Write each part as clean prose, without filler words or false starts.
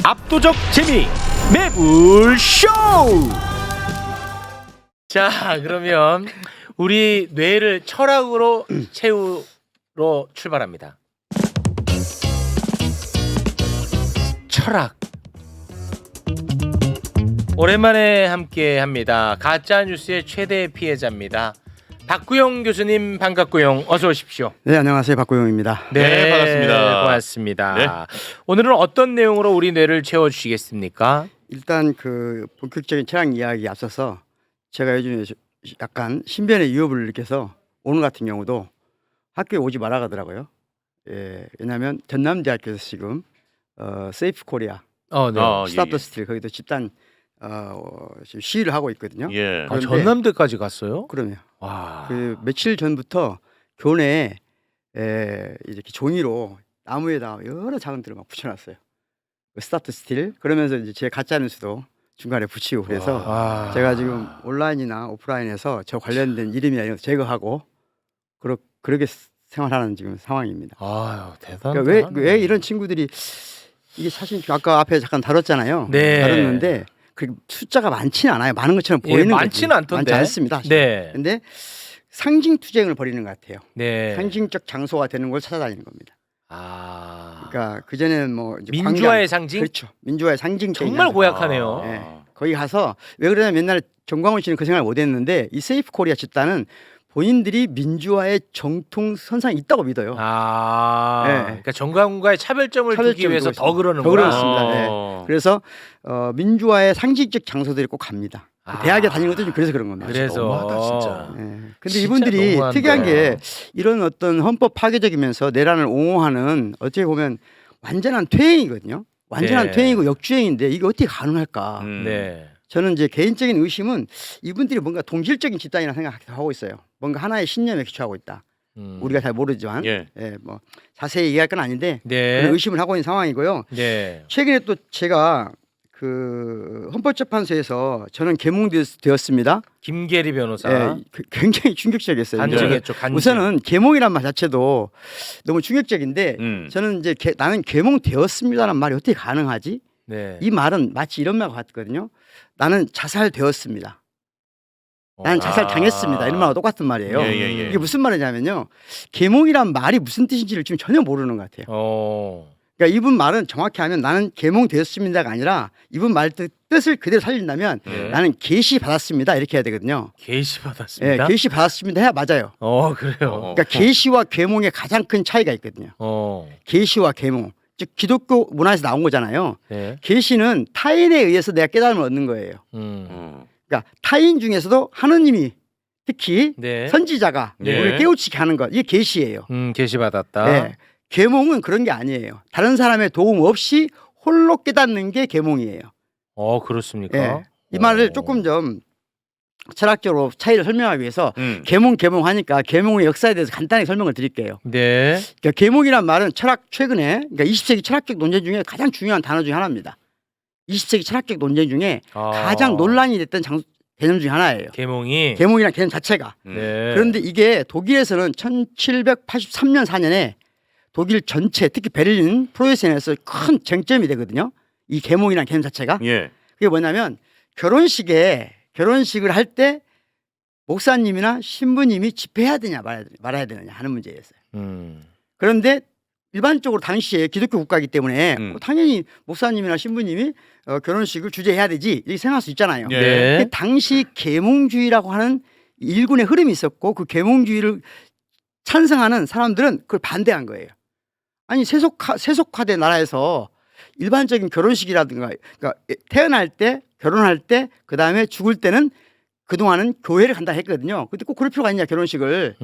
압도적 재미 매불쇼. 자, 그러면 우리 뇌를 철학으로 채우러 출발합니다. 철학. 오랜만에 함께합니다. 가짜 뉴스의 최대 피해자입니다. 박구영 교수님 반갑고요. 어서 오십시오. 네, 안녕하세요. 박구영입니다. 네, 반갑습니다. 고맙습니다. 네. 오늘은 어떤 내용으로 우리 뇌를 채워주시겠습니까? 일단 그 본격적인 철학 이야기 앞서서 제가 요즘에 약간 신변의 위협을 느껴서 오늘 같은 경우도 학교에 오지 말아 가더라고요. 예, 왜냐하면 전남대학교에서 지금 세이프 코리아, 네. 스탑 스틸 거기도 집단 지금 시위를 하고 있거든요. 예. 아, 전남대까지 갔어요? 그러면 와. 그 며칠 전부터 교내에 이렇게 종이로 나무에다가 여러 자금들을 막 붙여놨어요. 스타트 스틸 그러면서 이제 제 가짜 뉴스도 중간에 붙이고 그래서 와. 제가 지금 온라인이나 오프라인에서 저 관련된 이름이나 이런 거 제거하고 그렇게 생활하는 지금 상황입니다. 아유, 대단하다. 그러니까 왜 이런 친구들이 이게 사실 아까 앞에 잠깐 다뤘잖아요. 네. 다뤘는데 그 숫자가 많지는 않아요. 많은 것처럼 예, 보이는 거지. 많지는 않던데. 많지 않습니다. 네. 근데 상징 투쟁을 벌이는 것 같아요. 네. 상징적 장소가 되는 걸 찾아다니는 겁니다. 아. 그러니까 그 전에는 뭐 이제 민주화의 상징? 그렇죠. 민주화의 상징 정말 고약하네요. 예. 거기 가서 왜 그러냐면 옛날에 정광훈 씨는 그 생각을 못했는데 이 세이프 코리아 집단은 본인들이 민주화의 정통 선상이 있다고 믿어요. 아. 네. 그러니까 정광훈과의 차별점을 두기 위해서 더 그러는구나. 더 그렇습니다. 네. 그래서 민주화의 상징적 장소들이 꼭 갑니다. 아. 대학에 다니는 것도 좀 그래서 그런 겁니다. 그래서 너무하다, 진짜. 예. 근데 진짜 이분들이 너무한데. 특이한 게 이런 어떤 헌법 파괴적이면서 내란을 옹호하는 어떻게 보면 완전한 퇴행이거든요. 완전한 네. 퇴행이고 역주행인데 이게 어떻게 가능할까? 네. 저는 이제 개인적인 의심은 이분들이 뭔가 동질적인 집단이라 생각하고 있어요. 뭔가 하나의 신념에 기초하고 있다. 우리가 잘 모르지만 예. 뭐 자세히 얘기할 건 아닌데 네. 그런 의심을 하고 있는 상황이고요. 네. 최근에 또 제가 그 헌법재판소에서 저는 개몽되었습니다. 김계리 변호사. 예, 굉장히 충격적이었어요. 간증했죠. 간증. 우선은 개몽이란 말 자체도 너무 충격적인데 저는 이제 나는 개몽되었습니다라는 말이 어떻게 가능하지? 네. 이 말은 마치 이런 말 같거든요. 나는 자살되었습니다. 나는 자살 당했습니다. 이런 말과 똑같은 말이에요. 예. 이게 무슨 말이냐면요. 계몽이란 말이 무슨 뜻인지를 지금 전혀 모르는 것 같아요. 그러니까 이분 말은 정확히 하면 나는 계몽되었습니다가 아니라 이분 말 뜻을 그대로 살린다면 나는 계시 받았습니다. 이렇게 해야 되거든요. 계시 받았습니다. 예, 계시 받았습니다 해야 맞아요. 그래요. 그러니까 계시와 계몽의 가장 큰 차이가 있거든요. 계시와 계몽. 즉 기독교 문화에서 나온 거잖아요. 네. 계시는 타인에 의해서 내가 깨달음을 얻는 거예요. 그러니까 타인 중에서도 하느님이 특히 네. 선지자가 네. 우리를 깨우치게 하는 것 이게 계시예요. 계시 받았다. 네. 계몽은 그런 게 아니에요. 다른 사람의 도움 없이 홀로 깨닫는 게 계몽이에요. 그렇습니까? 네. 이 말을 조금 좀 철학적으로 차이를 설명하기 위해서 계몽 하니까 계몽의 역사에 대해서 간단히 설명을 드릴게요. 네. 그러니까 계몽이란 말은 최근에 그러니까 20세기 철학적 논쟁 중에 가장 중요한 단어 중에 하나입니다. 20세기 철학적 논쟁 중에 가장 논란이 됐던 개념 중에 하나예요. 계몽이란 개념 자체가. 네. 그런데 이게 독일에서는 1783년 4년에 독일 전체 특히 베를린 프로이센에서 큰 쟁점이 되거든요. 이 계몽이란 개념 자체가. 예. 그게 뭐냐면 결혼식을 할 때 목사님이나 신부님이 집회해야 되냐 말아야 되느냐 하는 문제였어요. 그런데 일반적으로 당시에 기독교 국가이기 때문에 당연히 목사님이나 신부님이 결혼식을 주재해야 되지 이렇게 생각할 수 있잖아요. 네. 그 당시 계몽주의라고 하는 일군의 흐름이 있었고 그 계몽주의를 찬성하는 사람들은 그걸 반대한 거예요. 아니 세속화된 나라에서 일반적인 결혼식이라든가 그러니까 태어날 때 결혼할 때 그다음에 죽을 때는 그동안은 교회를 간다 했거든요. 근데 꼭 그럴 필요가 있냐 결혼식을.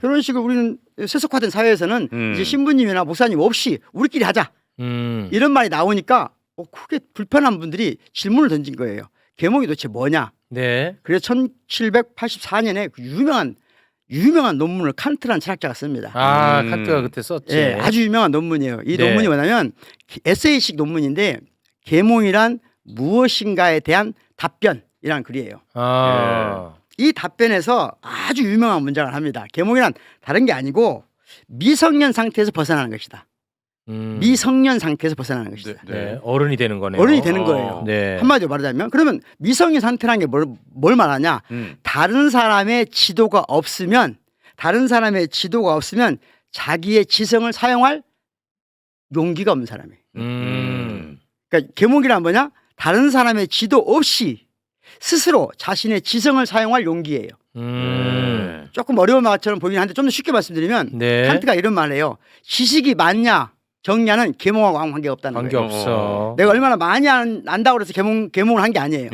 결혼식을 우리는 세속화된 사회에서는 이제 신부님이나 목사님 없이 우리끼리 하자. 이런 말이 나오니까 크게 불편한 분들이 질문을 던진 거예요. 계몽이 도대체 뭐냐. 네. 그래서 1784년에 그 유명한 논문을 칸트라는 철학자가 씁니다. 칸트가 그때 썼지. 예, 아주 유명한 논문이에요. 이 네. 논문이 뭐냐면 에세이식 논문인데 계몽이란 무엇인가에 대한 답변이라는 글이에요. 이 답변에서 아주 유명한 문장을 합니다. 계몽이란 다른 게 아니고 미성년 상태에서 벗어나는 것이다. 미성년 상태에서 벗어나는 것이죠. 네. 어른이 되는 거네요. 어른이 되는 거예요. 네. 한마디로 말하자면 그러면 미성년 상태라는 게 뭘 말하냐? 다른 사람의 지도가 없으면 자기의 지성을 사용할 용기가 없는 사람이에요. 그러니까 계몽이란 뭐냐? 다른 사람의 지도 없이 스스로 자신의 지성을 사용할 용기예요. 조금 어려운 말처럼 보이긴 한데 좀 더 쉽게 말씀드리면 네. 칸트가 이런 말을 해요. 지식이 많냐 적냐는 계몽하고 아무 관계가 없다는 관계 거예요. 없어. 내가 얼마나 많이 안다고 해서 계몽을 한 게 아니에요.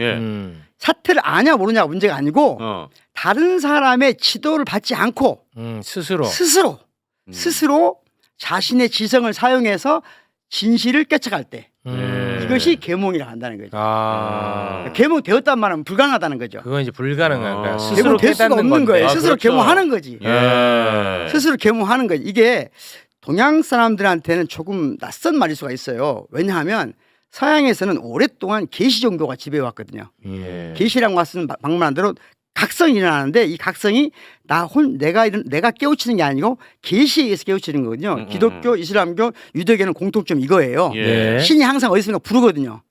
사태를 아냐 모르냐가 문제가 아니고 다른 사람의 지도를 받지 않고 스스로 자신의 지성을 사용해서 진실을 깨쳐갈 때 이것이 계몽이라고 한다는 거죠. 계몽 되었단 말은 불가능하다는 거죠. 그건 이제 불가능한 거야. 계몽 스스로 될 수가 깨닫는 없는 건데. 거예요. 스스로 그렇죠. 계몽하는 거지. 스스로 계몽하는 거지. 이게 동양 사람들한테는 조금 낯선 말일 수가 있어요. 왜냐하면 서양에서는 오랫동안 계시 종교가 지배해 왔거든요. 계시라는 것은 방문한 대로 각성이 일어나는데 이 각성이 내가 깨우치는 게 아니고 계시에 의해서 깨우치는 거거든요. 기독교, 이슬람교, 유대교는 공통점 이거예요. 네. 신이 항상 어디선가 부르거든요.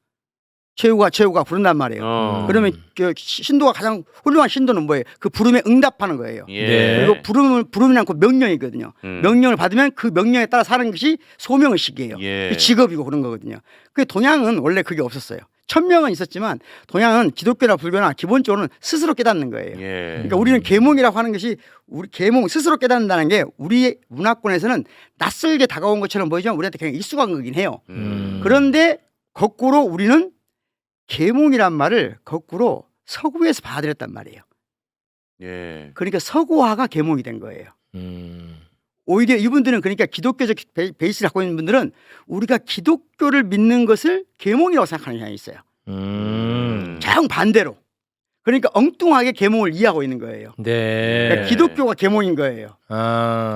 최후가 부른단 말이에요. 그러면 그 신도가 가장 훌륭한 신도는 뭐예요? 그 부름에 응답하는 거예요. 네. 그리고 부름이 않고 명령이거든요. 명령을 받으면 그 명령에 따라 사는 것이 소명의식이에요. 그 직업이고 그런 거거든요. 그 동양은 원래 그게 없었어요. 천명은 있었지만 동양은 기독교나 불교나 기본적으로는 스스로 깨닫는 거예요. 그러니까 우리는 계몽이라고 하는 것이 우리 계몽 스스로 깨닫는다는 게 우리 문화권에서는 낯설게 다가온 것처럼 보이지만 우리한테 그냥 익숙한 거긴 해요. 그런데 거꾸로 우리는 계몽이란 말을 거꾸로 서구에서 받아들였단 말이에요. 그러니까 서구화가 계몽이 된 거예요. 오히려 이분들은 그러니까 기독교적 베이스를 갖고 있는 분들은 우리가 기독교를 믿는 것을 계몽이라고 생각하는 경향이 있어요. 정반대로. 그러니까 엉뚱하게 계몽을 이해하고 있는 거예요. 네. 그러니까 기독교가 계몽인 거예요.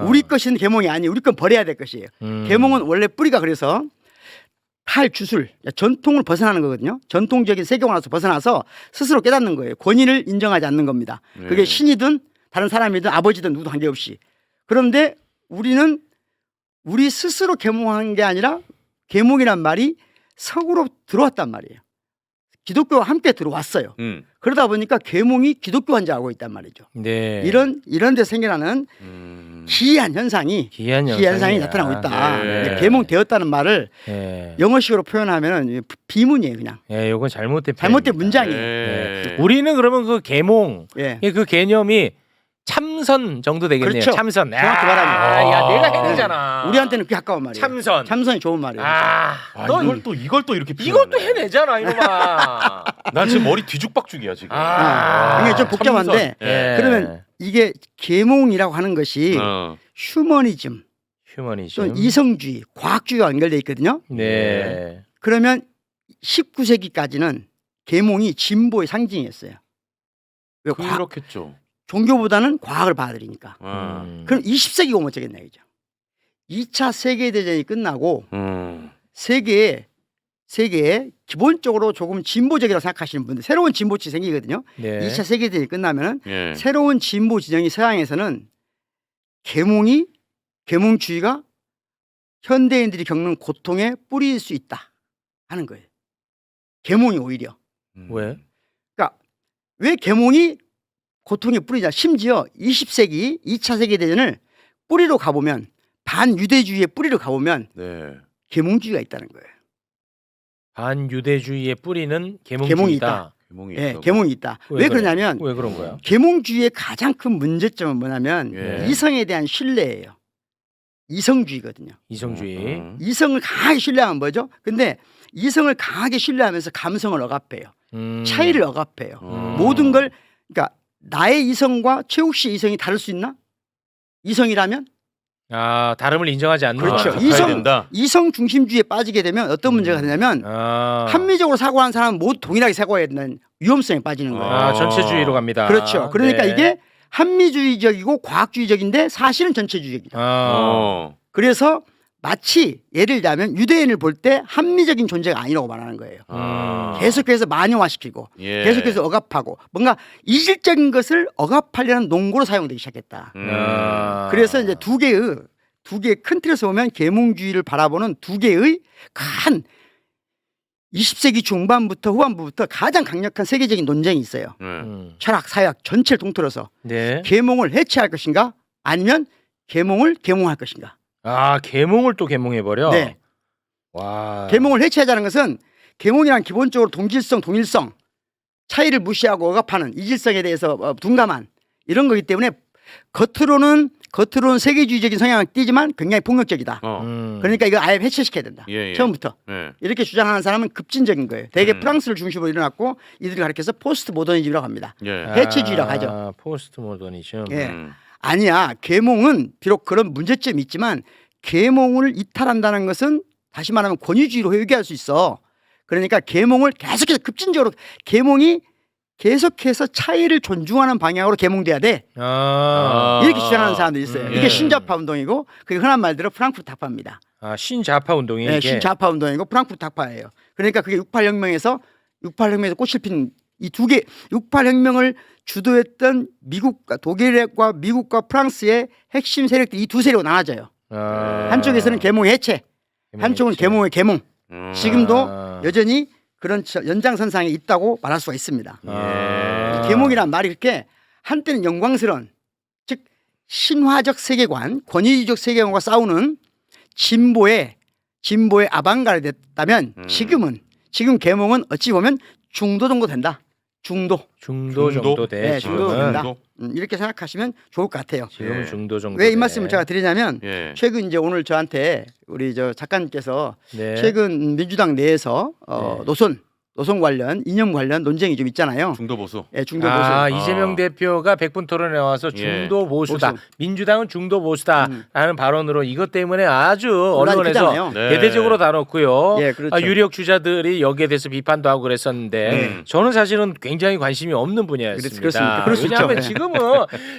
우리 것은 계몽이 아니에요. 우리 건 버려야 될 것이에요. 계몽은 원래 뿌리가 그래서 탈주술, 전통을 벗어나는 거거든요. 전통적인 세계관에서 벗어나서 스스로 깨닫는 거예요. 권위를 인정하지 않는 겁니다. 그게 신이든 다른 사람이든 아버지든 누구도 관계없이. 그런데 우리는 우리 스스로 계몽한 게 아니라 계몽이란 말이 서구로 들어왔단 말이에요. 기독교와 함께 들어왔어요. 그러다 보니까 계몽이 기독교한 줄 알고 있단 말이죠. 네. 이런 데 생겨나는 기이한 현상이 나타나고 있다. 네. 계몽되었다는 말을 네. 영어식으로 표현하면 비문이에요, 그냥. 예, 요건 잘못된 문장이에요. 네. 우리는 그러면 그 계몽, 예. 그 개념이 참선 정도 되겠네요. 그렇죠. 참선. 정확히 말하면. 야, 내가 해내잖아. 우리한테는 그게 가까운 말이에요. 참선이 좋은 말이에요. 너 이걸 또 이렇게 이것도 해내잖아, 이놈아. 난 지금 머리 뒤죽박죽이야 지금. 이게 좀 복잡한데 예. 그러면 이게 계몽이라고 하는 것이 휴머니즘, 휴머니즘. 또 이성주의, 과학주의와 연결돼 있거든요. 네. 그러면 19세기까지는 계몽이 진보의 상징이었어요. 왜 그렇겠죠. 종교보다는 과학을 받아들이니까. 그럼 20세기 오면 어쩌겠냐 이죠. 2차 세계대전이 끝나고 세계에 기본적으로 조금 진보적이라고 생각하시는 분들 새로운 진보치 생기거든요. 네. 2차 세계대전이 끝나면은 새로운 진보 진영이 서양에서는 계몽주의가 현대인들이 겪는 고통의 뿌리일 수 있다 하는 거예요. 계몽이 오히려. 왜? 그러니까 왜 계몽이 고통의 뿌리냐. 심지어 20세기 2차 세계대전을 뿌리로 가보면 반유대주의의 뿌리로 가보면 계몽주의가 있다는 거예요. 반유대주의의 뿌리는 계몽이 계몽주의다. 네, 계몽이 있다. 왜 그러냐면 왜 그런 거야? 계몽주의의 가장 큰 문제점은 뭐냐면 이성에 대한 신뢰예요. 이성주의거든요. 이성주의. 이성을 강하게 신뢰하면 뭐죠? 근데 이성을 강하게 신뢰하면서 감성을 억압해요. 차이를 억압해요. 모든 걸 그러니까 나의 이성과 최욱 씨의 이성이 다를 수 있나? 이성이라면? 다름을 인정하지 않는 그렇죠. 거야. 이성 중심주의에 빠지게 되면 어떤 문제가 되냐면 합리적으로 사고하는 사람은 모두 동일하게 사고해야 되는 위험성에 빠지는 거예요. 전체주의로 갑니다. 그렇죠. 그러니까 네. 이게 합리주의적이고 과학주의적인데 사실은 전체주의적이다. 그래서 마치 예를 들자면 유대인을 볼 때 합리적인 존재가 아니라고 말하는 거예요. 계속해서 만용화시키고 계속해서 억압하고 뭔가 이질적인 것을 억압하려는 농구로 사용되기 시작했다. 그래서 이제 두 개의 두 개의 큰 틀에서 보면 계몽주의를 바라보는 두 개의 큰 20세기 중반부터 후반부부터 가장 강력한 세계적인 논쟁이 있어요. 철학, 사학 전체를 통틀어서 네. 계몽을 해체할 것인가 아니면 계몽을 계몽할 것인가. 아, 계몽을 또 계몽해 버려. 네. 와. 계몽을 해체하자는 것은 계몽이란 기본적으로 동질성, 동일성 차이를 무시하고 억압하는 이질성에 대해서 둔감한 이런 거기 때문에 겉으로는 세계주의적인 성향을 띠지만 굉장히 폭력적이다. 그러니까 이거 아예 해체시켜야 된다. 처음부터. 이렇게 주장하는 사람은 급진적인 거예요. 대개 프랑스를 중심으로 일어났고 이들을 가리켜서 포스트 모더니즘이라고 합니다. 해체주의라고 하죠. 포스트 모더니즘. 예. 아니야. 계몽은 비록 그런 문제점이 있지만 계몽을 이탈한다는 것은 다시 말하면 권위주의로 회귀할 수 있어. 그러니까 계몽을 계속해서 급진적으로 계몽이 계속해서 차이를 존중하는 방향으로 계몽돼야 돼. 이렇게 주장하는 사람들이 있어요. 이게 신좌파 운동이고 그게 흔한 말대로 프랑크푸르트 학파입니다. 아, 신좌파 운동이 네, 이게. 신좌파 운동이고 프랑크푸르트 학파예요. 그러니까 그게 68혁명에서 꽃을 핀 이 두 개 68혁명을 주도했던 미국과 독일과 미국과 프랑스의 핵심 세력들이 이 두 세력으로 나눠져요. 한쪽에서는 계몽의 해체, 한쪽은 계몽의 계몽. 지금도 여전히 그런 연장선상에 있다고 말할 수가 있습니다. 계몽이란 말이 그렇게 한때는 영광스러운 즉 신화적 세계관, 권위주의적 세계관과 싸우는 진보의 아방가르드였다면 지금 계몽은 어찌 보면 중도 정도 된다. 중도 정도 돼. 네, 지금은. 중도 된다. 이렇게 생각하시면 좋을 것 같아요. 지금 중도 정도. 왜 이 돼. 말씀을 제가 드리냐면 최근 이제 오늘 저한테 우리 저 작가님께서 네. 최근 민주당 내에서 노선 관련 이념 관련 논쟁이 좀 있잖아요. 중도 보수. 예, 중도 보수. 이재명 대표가 100분 토론에 나와서 중도 보수다. 보수. 민주당은 중도 보수다라는 발언으로 이것 때문에 아주 논란이 언론에서 크잖아요. 대대적으로 다뤘고요. 예, 그렇죠. 유력 주자들이 여기에 대해서 비판도 하고 그랬었는데 저는 사실은 굉장히 관심이 없는 분야였습니다. 그렇습니다. 그럴 수 있죠. 왜냐하면 예. 지금은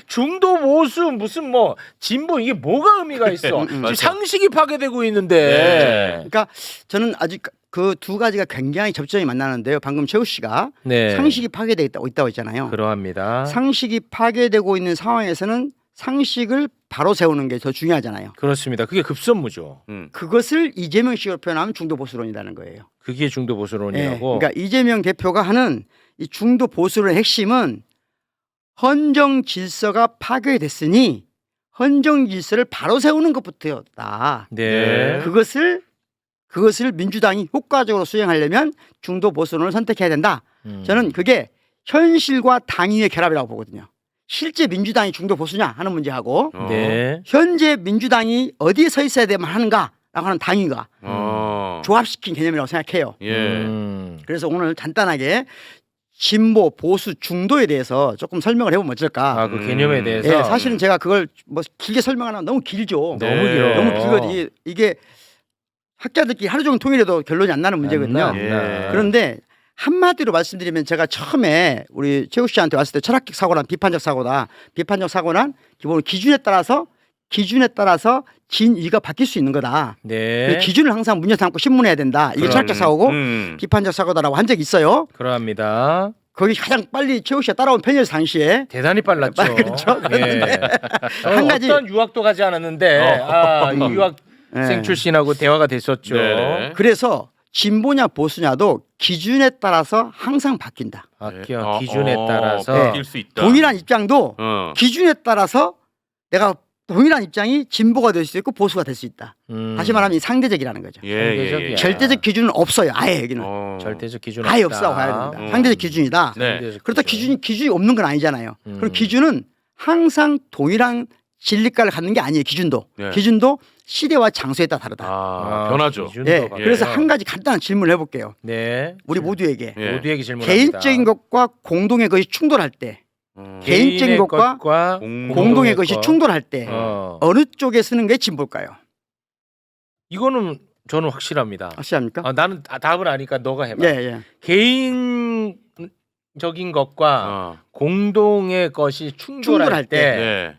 중도 보수 무슨 뭐 진보 이게 뭐가 의미가 있어? 지금 상식이 파괴되고 있는데. 그러니까 저는 아직 그 두 가지가 굉장히 접점이 만나는데요. 방금 최우 씨가 네. 상식이 파괴되고 있다고 했잖아요. 그러합니다. 상식이 파괴되고 있는 상황에서는 상식을 바로 세우는 게 더 중요하잖아요. 그렇습니다. 그게 급선무죠. 그것을 이재명 씨로 표현하면 중도 보수론이라는 거예요. 그게 중도 보수론이라고. 그러니까 이재명 대표가 하는 이 중도 보수론의 핵심은 헌정 질서가 파괴됐으니 헌정 질서를 바로 세우는 것부터였다. 네. 그것을 민주당이 효과적으로 수행하려면 중도 보수론을 선택해야 된다. 저는 그게 현실과 당위의 결합이라고 보거든요. 실제 민주당이 중도 보수냐 하는 문제하고 네. 현재 민주당이 어디에 서 있어야 되만 하는가라고 하는 당위가 조합시킨 개념이라고 생각해요. 그래서 오늘 간단하게 진보, 보수, 중도에 대해서 조금 설명을 해보면 어쩔까. 그 개념에 대해서. 예, 사실은 제가 그걸 뭐 길게 설명하면 너무 길죠. 너무 길어. 너무 길거든요. 이게 학자들끼리 하루 종일 통일해도 결론이 안 나는 문제거든요. 그런데 한마디로 말씀드리면 제가 처음에 우리 최우 씨한테 왔을 때 철학적 사고란 비판적 사고다. 비판적 사고란 기본으로 기준에 따라서 진위가 바뀔 수 있는 거다. 네. 기준을 항상 문제 삼고 신문해야 된다. 이게 철학적 사고고 비판적 사고다라고 한 적이 있어요. 그러합니다. 거기 가장 빨리 최우 씨가 따라온 편이었어 당시에. 대단히 빨랐죠. 그렇죠. 예. 한 가지 어떤 유학도 가지 않았는데 이 유학생 출신하고 대화가 됐었죠. 네. 그래서 진보냐 보수냐도 기준에 따라서 항상 바뀐다. 기준에 따라서 바뀔 수 있다. 동일한 입장도 기준에 따라서 내가 동일한 입장이 진보가 될 수 있고 보수가 될 수 있다. 다시 말하면 이 상대적이라는 거죠. 상대적이야. 절대적 기준은 없어요. 아예 여기는. 절대적 기준 아예 없다. 없다고 봐야 됩니다. 상대적 기준이다. 네. 그렇다 기준이 없는 건 아니잖아요. 그럼 기준은 항상 동일한 진리가를 갖는 게 아니에요. 기준도. 네. 기준도 시대와 장소에 따라 다르다. 변하죠. 기준도 예. 바뀌어요. 그래서 한 가지 간단한 질문을 해볼게요. 네. 우리 모두에게 모두에게 질문합니다. 개인적인 것과 공동의 것이 충돌할 때, 개인적인 것과 공동의 것이 충돌할 때 어느 쪽에 쓰는 게 진볼까요? 이거는 저는 확실합니다. 확실합니까? 나는 답을 아니까 너가 해봐. 예. 개인적인 것과 공동의 것이 충돌할 때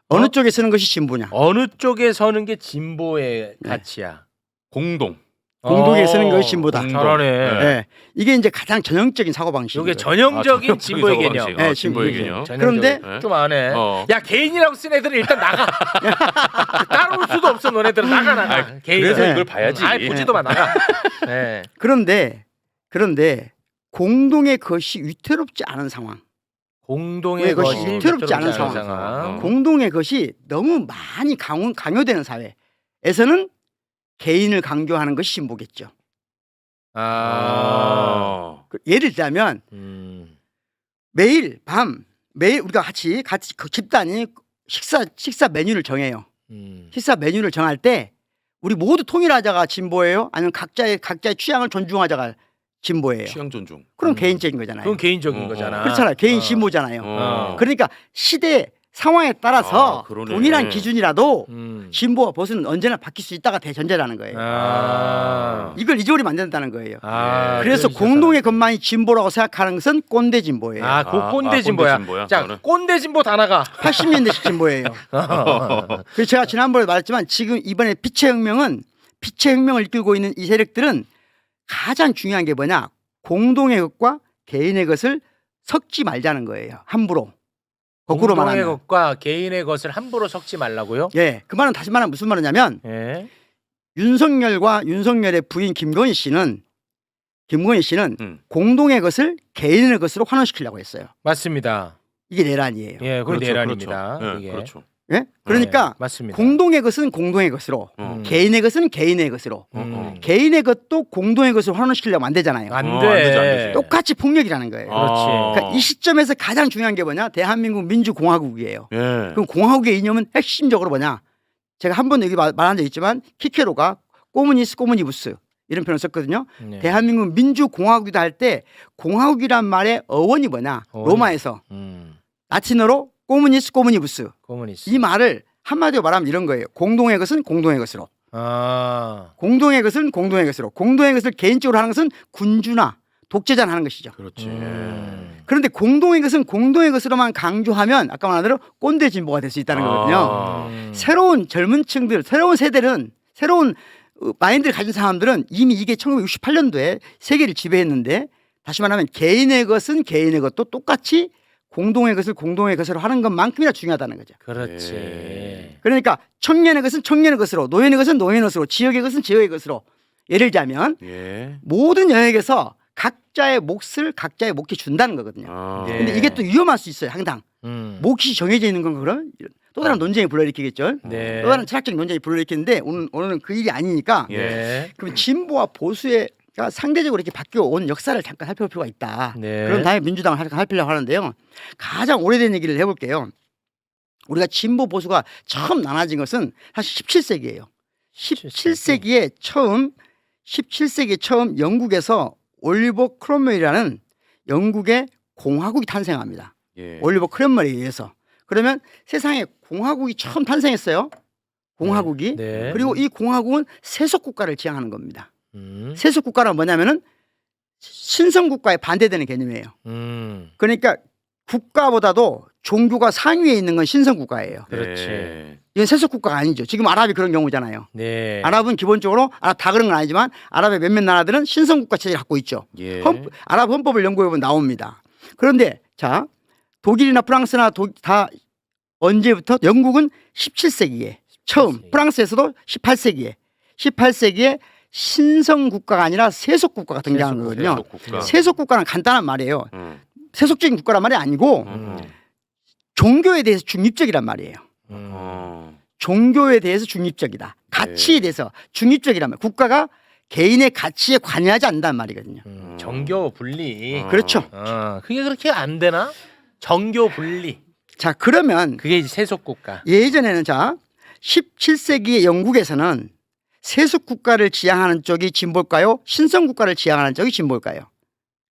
어느 쪽에 쓰는 것이 진보냐? 어느 쪽에 서는 게 진보의 가치야? 공동. 공동에 쓰는 것이 진보다. 잘하네. 예. 이게 이제 가장 전형적인 사고 방식이에요. 이게 전형적인 진보의 개념. 사고방식. 네, 진보의 진보의 개념. 그런데 네. 좀 안 해. 어. 야 개인이라고 쓴 애들은 일단 나가. 따라올 수도 없어 너네들은 나가. 개인. 그래서 네. 이걸 봐야지. 아예 보지도 마 나가. 네. 그런데 공동의 것이 위태롭지 않은 상황. 공동의 왜 그것이 것이 위태롭지 않은 상황. 공동의 것이 너무 많이 강요되는 사회에서는 개인을 강조하는 것이 진보겠죠. 예를 들자면 매일 우리가 같이 그 집단이 식사 메뉴를 정해요. 식사 메뉴를 정할 때 우리 모두 통일하자가 진보예요? 아니면 각자의 취향을 존중하자가 진보예요? 취향 존중. 그럼 개인적인 거잖아요. 그건 개인적인 거잖아. 그렇잖아요. 개인 진보잖아요. 어. 그러니까 시대 상황에 따라서 그러네. 동일한 기준이라도 음. 진보와 보수는 언제나 바뀔 수 있다가 대전제라는 거예요. 이걸 잊어버리면 안 된다는 거예요. 그래서 공동의 것만이 진보라고 생각하는 것은 꼰대 진보예요. 꼰대 진보야. 자, 그거는. 꼰대 진보 다 나가. 80년대식 진보예요. 그래서 제가 지난번에 말했지만 지금 이번에 빛의 혁명을 이끌고 있는 이 세력들은 가장 중요한 게 뭐냐? 공동의 것과 개인의 것을 섞지 말자는 거예요. 함부로. 거꾸로 공동의 말하면. 것과 개인의 것을 함부로 섞지 말라고요? 예. 그 말은 다시 말하면 무슨 말이냐면 예. 윤석열의 부인 김건희 씨는 공동의 것을 개인의 것으로 환원시키려고 했어요. 맞습니다. 이게 내란이에요. 예, 그건 그렇죠, 내란입니다. 그렇죠. 이게. 네, 그렇죠. 예? 그러니까 네, 맞습니다. 공동의 것은 공동의 것으로, 개인의 것은 개인의 것으로, 개인의 것도 공동의 것으로 환원시키려면 안 되잖아요. 안 안 되지, 안 돼. 되지. 똑같이 폭력이라는 거예요. 그렇지. 그러니까 이 시점에서 가장 중요한 게 뭐냐? 대한민국 민주공화국이에요. 예. 그럼 공화국의 이념은 핵심적으로 뭐냐? 제가 한 번 여기 말한 적 있지만 키케로가 꼬무니스 꼬무니부스 이런 표현을 썼거든요. 네. 대한민국 민주공화국이다 할 때 공화국이란 말의 어원이 뭐냐? 어원이. 로마에서 음. 라틴어로 꼬무니스 꼬무니부스 코무니스트. 이 말을 한마디로 말하면 이런 거예요. 공동의 것은 공동의 것으로. 공동의 것은 공동의 것으로. 공동의 것을 개인적으로 하는 것은 군주나 독재자는 하는 것이죠. 그렇지. 그런데 공동의 것은 공동의 것으로만 강조하면 아까 말한 대로 꼰대 진보가 될 수 있다는 거거든요. 새로운 젊은 층들, 새로운 세대는 새로운 마인드를 가진 사람들은 이미 이게 1968년도에 세계를 지배했는데 다시 말하면 개인의 것은 개인의 것도 똑같이 공동의 것을 공동의 것으로 하는 것만큼이나 중요하다는 거죠. 그렇지. 예. 그러니까 청년의 것은 청년의 것으로, 노인의 것은 노인의 것으로, 지역의 것은 지역의 것으로. 예를 들자면 예. 모든 영역에서 각자의 몫을 각자의 몫에 준다는 거거든요. 네. 근데 이게 또 위험할 수 있어요. 항상 몫이 정해져 있는 건 그럼 또 다른 논쟁이 불러일으키겠죠. 네. 또 다른 철학적 논쟁이 불러일으키는데 오늘은 그 일이 아니니까. 예. 그럼 진보와 보수의 상대적으로 이렇게 바뀌어 온 역사를 잠깐 살펴볼 필요가 있다. 네. 그런 다음에 민주당을 잠깐 살피려고 하는데요. 가장 오래된 얘기를 해볼게요. 우리가 진보 보수가 처음 나눠진 것은 사실 17세기예요. 17세기에 처음 영국에서 올리버 크롬웰이라는 영국의 공화국이 탄생합니다. 예. 올리버 크롬웰에 의해서. 그러면 세상에 공화국이 처음 탄생했어요. 공화국이. 네. 그리고 이 공화국은 세속 국가를 지향하는 겁니다. 음. 세속 국가란 뭐냐면은 신성 국가에 반대되는 개념이에요. 그러니까 국가보다도 종교가 상위에 있는 건 신성 국가예요. 그렇지. 예. 이건 세속 국가가 아니죠. 지금 아랍이 그런 경우잖아요. 네. 아랍은 기본적으로 다 그런 건 아니지만 아랍의 몇몇 나라들은 신성 국가 체제를 갖고 있죠. 예. 아랍 헌법을 연구해보면 나옵니다. 그런데 자 독일이나 프랑스나 다 언제부터 영국은 17세기에 처음 17세기. 프랑스에서도 18세기에 신성 국가가 아니라 세속 국가가 등장한 거거든요. 세속 국가. 세속 국가는 간단한 말이에요. 세속적인 국가란 말이 아니고 음. 종교에 대해서 중립적이란 말이에요. 종교에 대해서 중립적이다. 가치에 대해서 중립적이란 말. 국가가 개인의 가치에 관여하지 않는다는 말이거든요. 정교 분리. 그렇죠. 그게 그렇게 안 되나? 정교 분리. 자 그러면 그게 이제 세속 국가. 예전에는 자 17세기의 영국에서는 세속 국가를 지향하는 쪽이 진보일까요? 신성 국가를 지향하는 쪽이 진보일까요?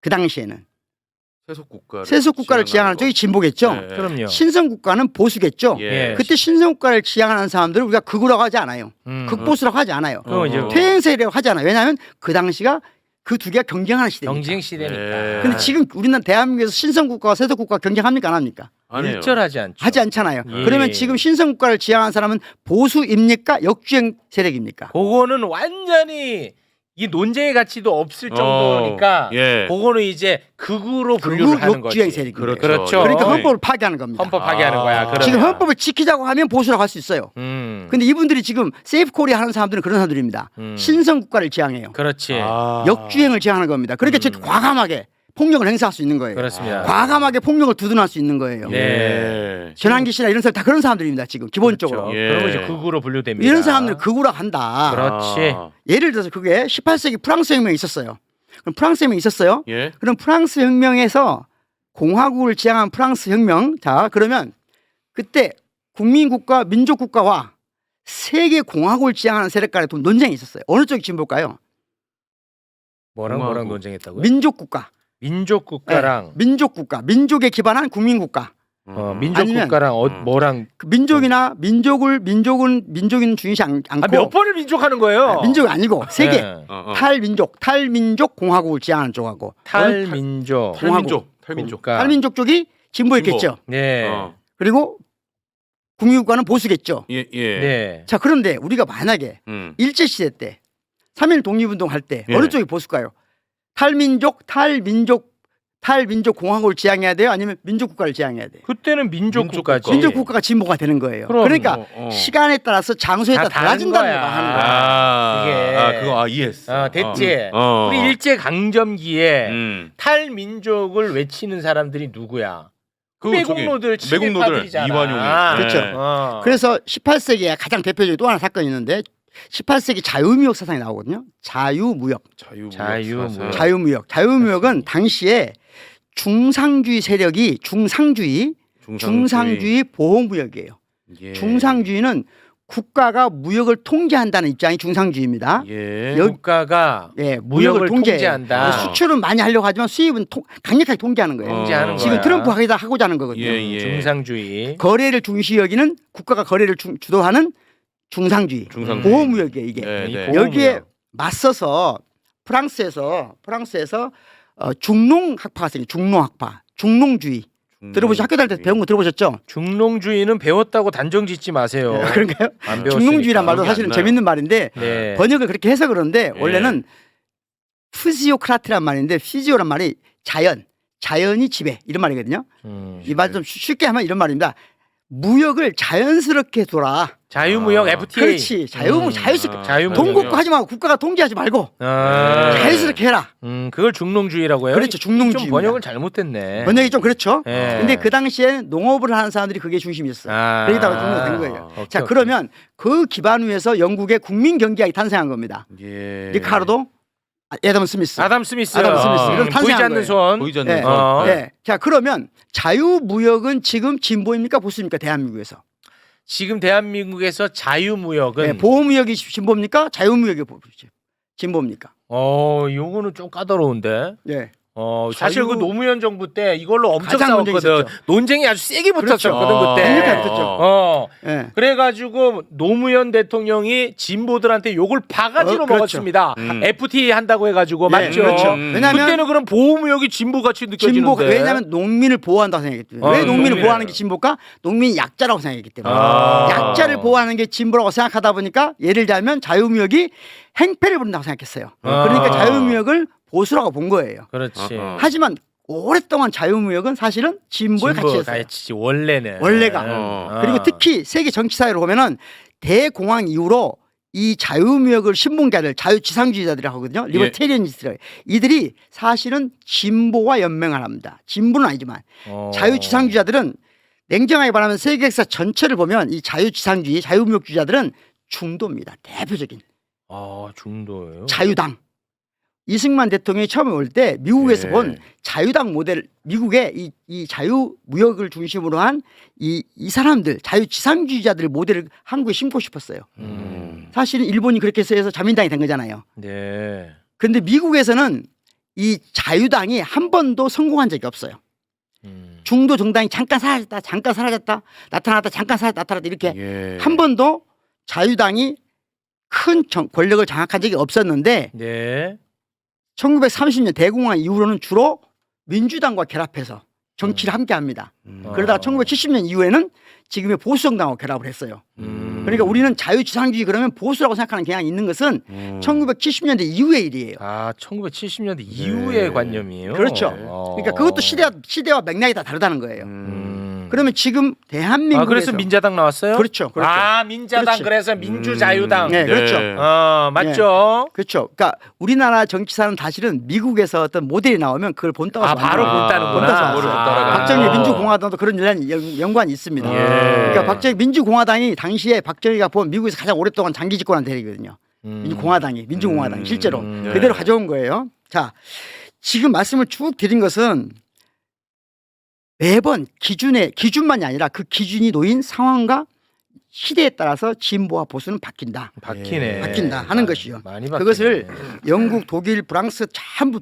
그 당시에는 세속 국가를 지향하는 쪽이 진보겠죠. 네. 그럼요. 신성 국가는 보수겠죠. 예. 그때 신성 국가를 지향하는 사람들을 우리가 극우라고 하지 않아요. 극보수라고 하지 않아요. 그거 이제 퇴행세라고 하지 않아요. 왜냐하면 그 당시가 그 두 개가 경쟁하는 시대니까. 경쟁 시대니까. 예. 근데 지금 우리나라 대한민국에서 신성 국가와 세속 국가가 경쟁합니까 안 합니까? 안 해요. 일절하지 않죠. 하지 않잖아요. 예. 그러면 지금 신성 국가를 지향하는 사람은 보수입니까? 역주행 세력입니까? 그거는 완전히 이 논쟁의 가치도 없을 정도니까 예. 그거는 이제 극우로 분류를 하는 거지. 극우주의 세력입니다. 그렇죠. 그러니까 어. 헌법을 파기하는 겁니다. 헌법 파기하는 거야. 그러면. 지금 헌법을 지키자고 하면 보수라고 할 수 있어요. 근데 이분들이 지금 세이프 코리아 하는 사람들은 그런 사람들입니다. 신성 국가를 지향해요. 그렇지. 역주행을 지향하는 겁니다. 그러니까 저렇게 과감하게 폭력을 행사할 수 있는 거예요. 그렇습니다. 과감하게 폭력을 두둔할 수 있는 거예요. 네. 전환기 씨나 이런 사람 다 그런 사람들입니다. 지금 기본적으로. 그렇죠. 예. 그러면 이제 극우로 분류됩니다. 이런 사람들 극우라 한다. 그렇지. 예를 들어서 그게 18세기 프랑스 혁명이 있었어요. 그럼 프랑스 혁명이 있었어요. 예. 그럼 프랑스 혁명에서 공화국을 지향한 프랑스 혁명. 자, 그러면 그때 국민국가, 민족국가와 세계 공화국을 지향하는 세력 간의 논쟁이 있었어요. 어느 쪽이 진보일까요? 뭐랑 공화국. 논쟁했다고요? 민족국가. 민족국가랑 네, 민족국가. 민족에 기반한 국민국가. 민족국가랑 뭐랑 그 민족이나 민족은 중요시 않고 몇 번을 민족하는 거예요? 민족이 아니고 세계 네. 탈민족 공화국을 지향하는 쪽하고 탈민족 탈민족. 국가. 탈민족 쪽이 진보였겠죠. 네. 그리고 국민국가는 보수겠죠. 예. 예. 네. 자, 그런데 우리가 만약에 일제 시대 때 3.1 독립운동 할 때 예. 어느 쪽이 보수일까요? 탈민족 공화국을 지향해야 돼요? 아니면 민족국가를 지향해야 돼요? 그때는 민족국가지. 민족국가가 진보가 되는 거예요. 그럼, 그러니까 시간에 따라서 장소에 따라 다 달라진다는 다른 거 거야. 하는 거야. 이게. 그거 이해했어. 됐지. 우리 일제 강점기에 탈민족을 외치는 사람들이 누구야? 매국노들 친일파들이잖아. 이완용이. 그렇죠. 그래서 18세기에 가장 대표적인 또 하나 사건이 있는데 18세기 자유무역 사상이 나오거든요. 자유무역. 자유무역은 당시에 중상주의 세력이 중상주의 보호무역이에요. 예. 중상주의는 국가가 무역을 통제한다는 입장이 중상주의입니다. 예. 국가가 무역을 통제한다. 수출은 많이 하려고 하지만 수입은 강력하게 통제하는 거예요. 통제하는 지금 거야. 트럼프 하고자 하는 거거든요. 예. 중상주의. 거래를 중시 여기는 국가가 거래를 주도하는 중상주의. 보호무역이에요 이게. 네. 여기에 맞서서 프랑스에서 중농학파가 생겨요. 중농학파. 중농주의. 들어보시 학교 다닐 때 배운 거 들어보셨죠? 중농주의는 배웠다고 단정 짓지 마세요. 그런가요? 안 배웠으니까. 중농주의란 말도 사실은 안 나요. 재밌는 말인데 네. 번역을 그렇게 해서 그런데 원래는 피지오크라트란 말인데 피지오란 말이 자연이 지배 이런 말이거든요. 이 말 좀 쉽게 하면 이런 말입니다. 무역을 자연스럽게 둬라. 자유무역 FTA. 그렇지. 자유스럽게. 자유무역. 돈 걷고 하지 말고 국가가 통제하지 말고 자연스럽게 해라. 그걸 중농주의라고 해요? 그렇죠. 중농주의입니다. 좀 번역을 잘못했네. 번역이 좀 그렇죠. 네. 근데 그 당시에 농업을 하는 사람들이 그게 중심이었어요. 그러다가 중농이 된 거예요. 자, 그러면 그 기반 위에서 영국의 국민 경제학이 탄생한 겁니다. 리카르도 애덤 스미스. 아담 스미스. 이런 보이지 않는 손. 보이지 않는 네. 손. 네. 자, 그러면 자유무역은 지금 진보입니까 보수입니까 대한민국에서? 지금 대한민국에서 자유무역은 보호무역이 진보입니까? 자유무역이 진보입니까? 요거는 좀 까다로운데. 네. 사실 그 노무현 정부 때 이걸로 엄청 가장 논쟁이 싸웠거든. 있었죠. 논쟁이 아주 세게 그렇죠. 붙었었거든 그때. 강력하게 붙었죠. 네. 그래가지고 노무현 대통령이 진보들한테 욕을 바가지로 그렇죠. 먹었습니다. FTA 한다고 해가지고 맞죠. 그렇죠. 왜냐하면 그때는 그럼 보호무역이 진보같이 느껴지는데. 왜냐하면 농민을 보호한다고 생각했기 때문에. 왜 농민을 보호하는 게 진보일까? 농민이 약자라고 생각했기 때문에. 약자를 보호하는 게 진보라고 생각하다 보니까 예를 들면 자유무역이 행패를 부른다고 생각했어요. 그러니까 자유무역을 보수라고 본 거예요. 그렇지. 하지만 오랫동안 자유무역은 사실은 진보의 가치였어요. 원래가. 그리고 특히 세계 정치 사회로 보면은 대공황 이후로 이 자유무역을 신봉자들, 자유지상주의자들이라고 하거든요. 리버테리언리스트들. 이들이 사실은 진보와 연맹을 합니다. 진보는 아니지만 자유지상주의자들은 냉정하게 말하면 세계 역사 전체를 보면 이 자유지상주의, 자유무역주의자들은 중도입니다. 대표적인. 중도예요. 자유당. 이승만 대통령이 처음에 올 때 미국에서 본 자유당 모델, 미국의 이 자유무역을 중심으로 한 이 사람들, 자유지상주의자들의 모델을 한국에 심고 싶었어요. 사실은 일본이 그렇게 해서 자민당이 된 거잖아요. 네. 그런데 미국에서는 이 자유당이 한 번도 성공한 적이 없어요. 중도 정당이 잠깐 사라졌다, 나타났다, 잠깐 사라졌다, 나타났다 이렇게 한 번도 자유당이 큰 권력을 장악한 적이 없었는데 1930년 대공황 이후로는 주로 민주당과 결합해서 정치를 함께합니다. 그러다가 1970년 이후에는 지금의 보수정당하고 결합을 했어요. 그러니까 우리는 자유지상주의 그러면 보수라고 생각하는 경향이 있는 것은 1970년대 이후의 일이에요. 아 1970년대 이후의 관념이에요. 그렇죠. 그러니까 그것도 시대와 맥락이 다 다르다는 거예요. 그러면 지금 대한민국에서 그래서 민자당 나왔어요? 그렇죠. 그렇죠. 아 민자당 그렇지. 그래서 민주자유당. 네, 그렇죠. 맞죠. 그렇죠. 그러니까 우리나라 정치사는 사실은 미국에서 어떤 모델이 나오면 그걸 본따서 바로 본다는구나. 본따서 그거를 왔어요. 따라가. 박정희 민주공화당도 그런 연관이 있습니다. 그러니까 박정희 민주공화당이 당시에 박정희가 본 미국에서 가장 오랫동안 장기 집권한 대리거든요. 민주공화당이 실제로 그대로 가져온 거예요. 자, 지금 말씀을 쭉 드린 것은 매번 기준만이 아니라 그 기준이 놓인 상황과 시대에 따라서 진보와 보수는 바뀐다. 바뀐다 하는 것이요. 많이 바뀌네. 그것을 영국, 독일, 프랑스 전부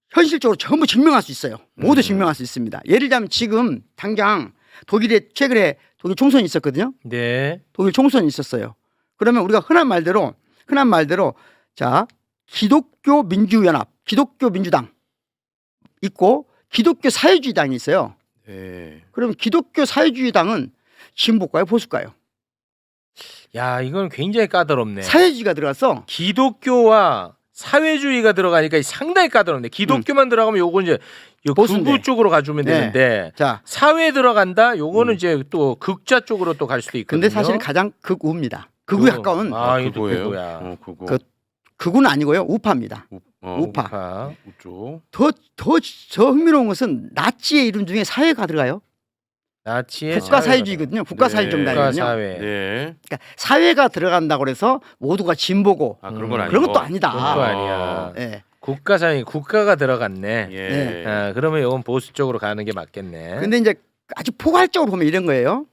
현실적으로 전부 증명할 수 있어요. 모두 증명할 수 있습니다. 예를 들면 지금 당장 독일에 최근에 독일 총선이 있었거든요. 네. 독일 총선이 있었어요. 그러면 우리가 흔한 말대로 자 기독교 민주연합, 기독교 민주당 있고 기독교 사회주의당이 있어요. 네. 그럼 기독교 사회주의당은 진보일까요, 보수일까요? 야 이건 굉장히 까다롭네. 사회주의가 들어가서 기독교와 사회주의가 들어가니까 상당히 까다롭네. 기독교만 들어가면 요거 이제 보수인데. 극우 쪽으로 가주면 네. 되는데 자, 사회 들어간다. 요거는 이제 또 극자 쪽으로 또 갈 수도 있거든요. 근데 사실 가장 극우입니다. 극우에 가까운 이거 그거예요. 극우야. 그거. 그- 극우는 아니고요, 우파입니다. 우파. 우파. 우쪽. 더 흥미로운 것은 나치의 이름 중에 사회가 들어가요. 나치의 국가사회주의거든요. 국가사회정당이거든요. 국가사회. 네. 그러니까 사회가 들어간다고 그래서 모두가 진보고 그런 건 아니고. 그런 것도 아니다. 그것도 아니야. 예. 국가사회 국가가 들어갔네. 예. 아, 그러면 이건 보수 쪽으로 가는 게 맞겠네. 근데 이제 아주 포괄적으로 보면 이런 거예요.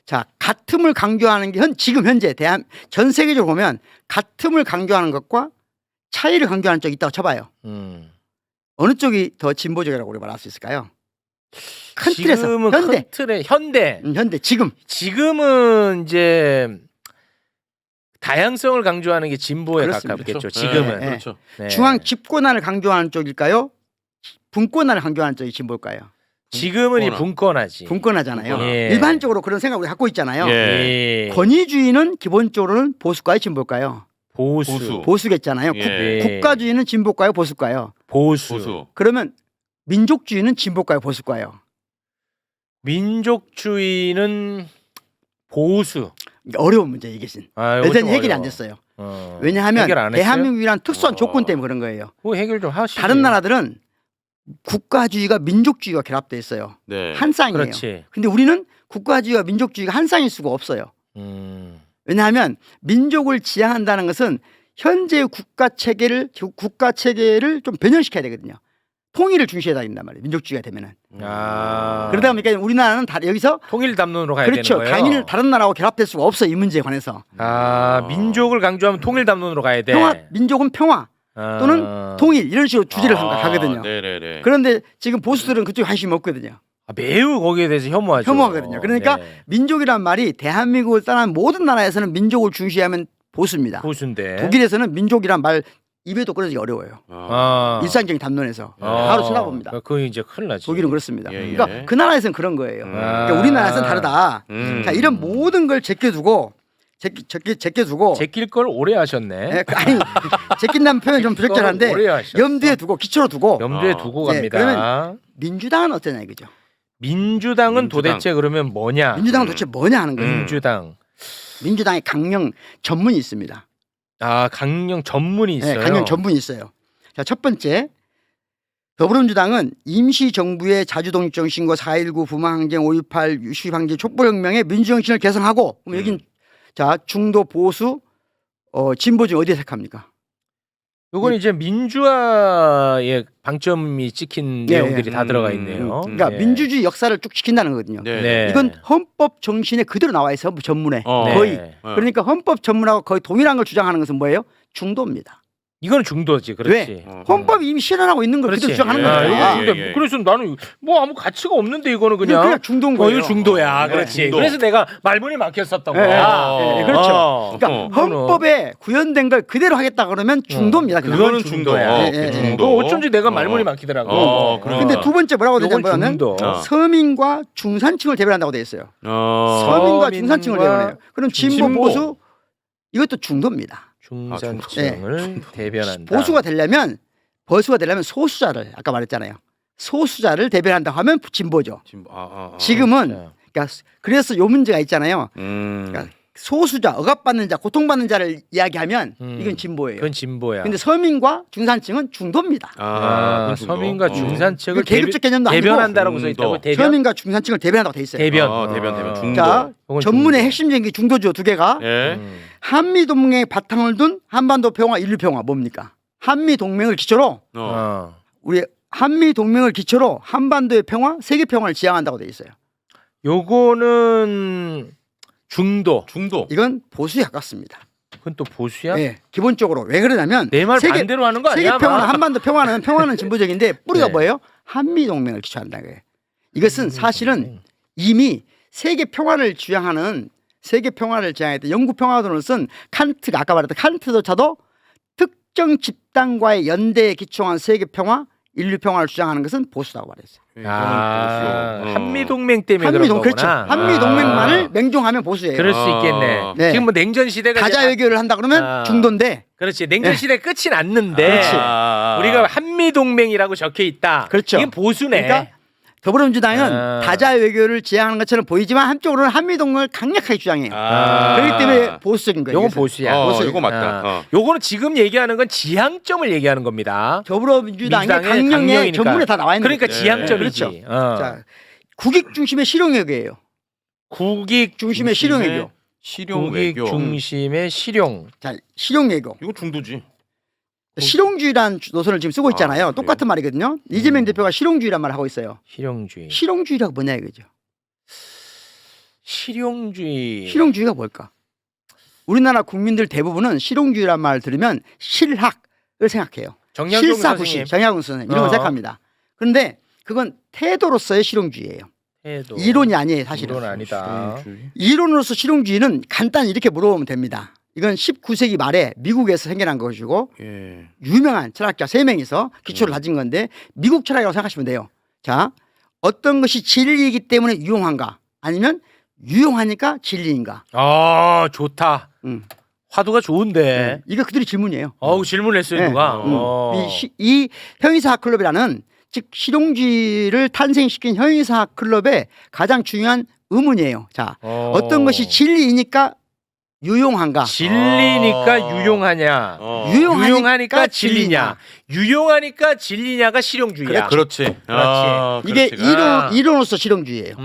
자, 같음을 강조하는 게 지금 현재 전 세계적으로 보면 같음을 강조하는 것과 차이를 강조하는 쪽이 있다고 쳐봐요. 어느 쪽이 더 진보적이라고 우리 말할 수 있을까요? 큰 틀에서 지금은 현대. 큰 틀에 현대. 현대 지금 지금은 이제 다양성을 강조하는 게 진보에 그렇습니다. 가깝겠죠. 그렇죠. 지금은. 네. 그렇죠. 네. 중앙 집권화를 강조하는 쪽일까요? 분권화를 강조하는 쪽이 진보일까요? 지금은 이 분권하지. 분권화잖아요. 예. 일반적으로 그런 생각을 갖고 있잖아요. 예. 권위주의는 기본적으로는 보수가요, 진보일까요? 보수. 보수겠잖아요. 예. 국가주의는 진보가요, 보수가요? 보수. 그러면 민족주의는 진보가요, 보수가요? 민족주의는 보수. 어려운 문제 이것은. 이거 여전히 좀 해결이 어려워. 안 됐어요. 해결 왜냐하면 안 했어요? 대한민국이란 특수한 조건 때문에 그런 거예요. 그거 해결 좀 하시지. 다른 나라들은 국가주의가 민족주의가 결합돼 있어요. 네. 한 쌍이에요. 그렇지. 근데 우리는 국가주의와 민족주의가 한 쌍일 수가 없어요. 왜냐하면 민족을 지향한다는 것은 현재 국가 체계를 좀 변형시켜야 되거든요. 통일을 중시해야 된단 말이에요. 민족주의가 되면은. 그러다 보니까 우리나라는 여기서 통일 담론으로 가야 그렇죠. 되는 거예요. 강인을 다른 나라하고 결합될 수가 없어 이 문제에 관해서. 민족을 강조하면 통일 담론으로 가야 돼. 평화, 민족은 평화 또는 통일 이런 식으로 주제를 하거든요. 네네네. 그런데 지금 보수들은 그쪽에 관심이 없거든요. 매우 거기에 대해서 혐오하죠. 혐오하거든요. 그러니까 네. 민족이란 말이 대한민국을 떠난 모든 나라에서는 민족을 중시하면 보수입니다. 보수인데. 독일에서는 민족이란 말 입에도 끊어지기 어려워요. 일상적인 담론에서 바로 쳐다봅니다. 그거 이제 큰일 나지. 독일은 그렇습니다. 예, 예. 그러니까 그 나라에서는 그런 거예요. 그러니까 우리나라에서는 다르다. 자, 이런 모든 걸 제껴두고 제낄 걸 오래 하셨네. 예, 아니 제낀다는 표현 좀 부적절한데 오래 하셨어. 염두에 두고 기초로 두고 염두에 두고 네, 갑니다. 그러면 민주당은 어떠냐 이거죠. 민주당은 도대체 그러면 뭐냐? 민주당은 도대체 뭐냐 하는 거예요. 민주당. 민주당의 강령 전문이 있습니다. 강령 전문이 있어요. 네, 강령 전문이 있어요. 자, 첫 번째 더불어민주당은 임시정부의 자주독립적 신고 4.19 부마항쟁 5.18 유시방지 촛불혁명의 민주정신을 개선하고 그럼 여긴 자 중도 보수 진보 중 어디에 색합니까? 이건 이제 민주화의 방점이 찍힌 내용들이 다 들어가 있네요. 그러니까 네. 민주주의 역사를 쭉 지킨다는 거거든요. 네. 이건 헌법 정신에 그대로 나와 있어요. 헌법 전문에 거의. 네. 그러니까 헌법 전문하고 거의 동일한 걸 주장하는 것은 뭐예요? 중도입니다. 이거는 중도지, 그렇지. 왜? 헌법이 이미 실현하고 있는 걸 그대로 그렇지. 주장하는 아, 거예요. 이거 예, 근데 예. 그래서 나는 뭐 아무 가치가 없는데 이거는 그냥. 그냥 중도인 거예요. 이거 중도야, 네. 그렇지. 중도. 그래서 내가 말문이 막혔었던 예, 거야. 예, 그렇죠. 어. 그러니까 헌법에 구현된 걸 그대로 하겠다 그러면 중도입니다. 그냥. 그거는 중도야. 예, 예, 예. 중도. 어쩐지 내가 말문이 막히더라고. 그러니까. 근데 두 번째 뭐라고 되냐면 요건 중도. 서민과 중산층을 대변한다고 돼 있어요. 서민과 서민과 중산층을 대변해요. 그럼 진보, 진보. 보수 이것도 중도입니다. 중산층을 대변한다. 보수가 되려면 소수자를 아까 말했잖아요. 소수자를 대변한다고 하면 진보죠. 지금은 그러니까 그래서 요 문제가 있잖아요. 그러니까 소수자, 억압받는 자, 고통받는 자를 이야기하면 이건 진보예요. 그건 진보야. 근데 서민과 중산층은 중도입니다. 서민과 중산층을 이건 계급적 개념도 아니고 대변한다라고 써 있다고. 대변. 서민과 중산층을 대변한다고 돼 있어요. 대변. 중도. 자, 그건 전문의 중도. 핵심적인 게 중도죠. 두 개가. 예. 한미 동맹의 바탕을 둔 한반도 평화, 인류 평화 뭡니까? 한미 동맹을 기초로 우리 한미 동맹을 기초로 한반도의 평화, 세계 평화를 지향한다고 돼 있어요. 요거는 중도. 이건 보수에 가깝습니다. 그건 또 보수야? 예, 기본적으로 왜 그러냐면 내 말 반대로 하는 거 아니야? 세계 평화는 아마? 한반도 평화는 진보적인데 뿌리가 네. 뭐예요? 한미 동맹을 기초한다는 거예요. 이것은 사실은 이미 세계 평화를 지향하는 영국 평화론을 쓴 칸트가 아까 말했던 칸트조차도 특정 집단과의 연대에 기초한 세계 평화, 인류 평화를 주장하는 것은 보수라고 말했어요. 한미 동맹 때문에 그런 거구나. 그렇죠. 한미 동맹만을 맹종하면 보수예요. 그럴 수 있겠네. 네. 지금 뭐 냉전 시대가 가자 이제 외교를 한다 그러면 중도인데. 그렇지. 냉전 네. 시대 끝이 났는데 그렇지. 우리가 한미 동맹이라고 적혀 있다. 그렇죠. 이게 보수네. 그러니까 더불어민주당은 다자 외교를 지향하는 것처럼 보이지만 한쪽으로는 한미 동맹을 강력하게 주장해요. 그렇기 때문에 보수적인 거예요. 요건 이것은. 보수야. 보수. 이거 맞다. 요거는 지금 얘기하는 건 지향점을 얘기하는 겁니다. 더불어민주당의 민주당의 강령에 강령이니까. 전문에 다 나와 있는 그러니까 거죠. 지향점이지. 그렇죠. 자, 국익 중심의 실용외교예요. 국익 중심의 실용외교. 실용 국익 외교. 중심의 실용. 자, 실용외교. 이거 중도지. 실용주의라는 노선을 지금 쓰고 있잖아요. 똑같은 말이거든요. 이재명 대표가 실용주의란 말을 하고 있어요. 실용주의. 실용주의라가 뭐냐 이거죠. 실용주의. 실용주의가 뭘까? 우리나라 국민들 대부분은 실용주의란 말을 들으면 실학을 생각해요. 정약용 실사구시, 선생님. 정약용 선생님 이런 걸 생각합니다. 그런데 그건 태도로서의 실용주의예요. 태도. 이론이 아니에요, 사실은. 이론 아니다. 이론으로서 실용주의는 간단히 이렇게 물어보면 됩니다. 이건 19세기 말에 미국에서 생겨난 것이고 예. 유명한 철학자 3명이서 기초를 다진 건데 미국 철학이라고 생각하시면 돼요. 자, 어떤 것이 진리이기 때문에 유용한가? 아니면 유용하니까 진리인가? 아, 좋다. 음. 화두가 좋은데. 이거 그들이 질문이에요. 어우, 질문했어요, 네. 누가. 이 형이사학 클럽이라는 즉 실용주의를 탄생시킨 형이사학 클럽의 가장 중요한 의문이에요. 자, 어떤 것이 진리이니까 유용한가? 진리니까 유용하냐? 유용하니까 진리냐? 유용하니까 진리냐가 실용주의야. 그렇지. 이게 그렇지. 이론으로서 실용주의예요.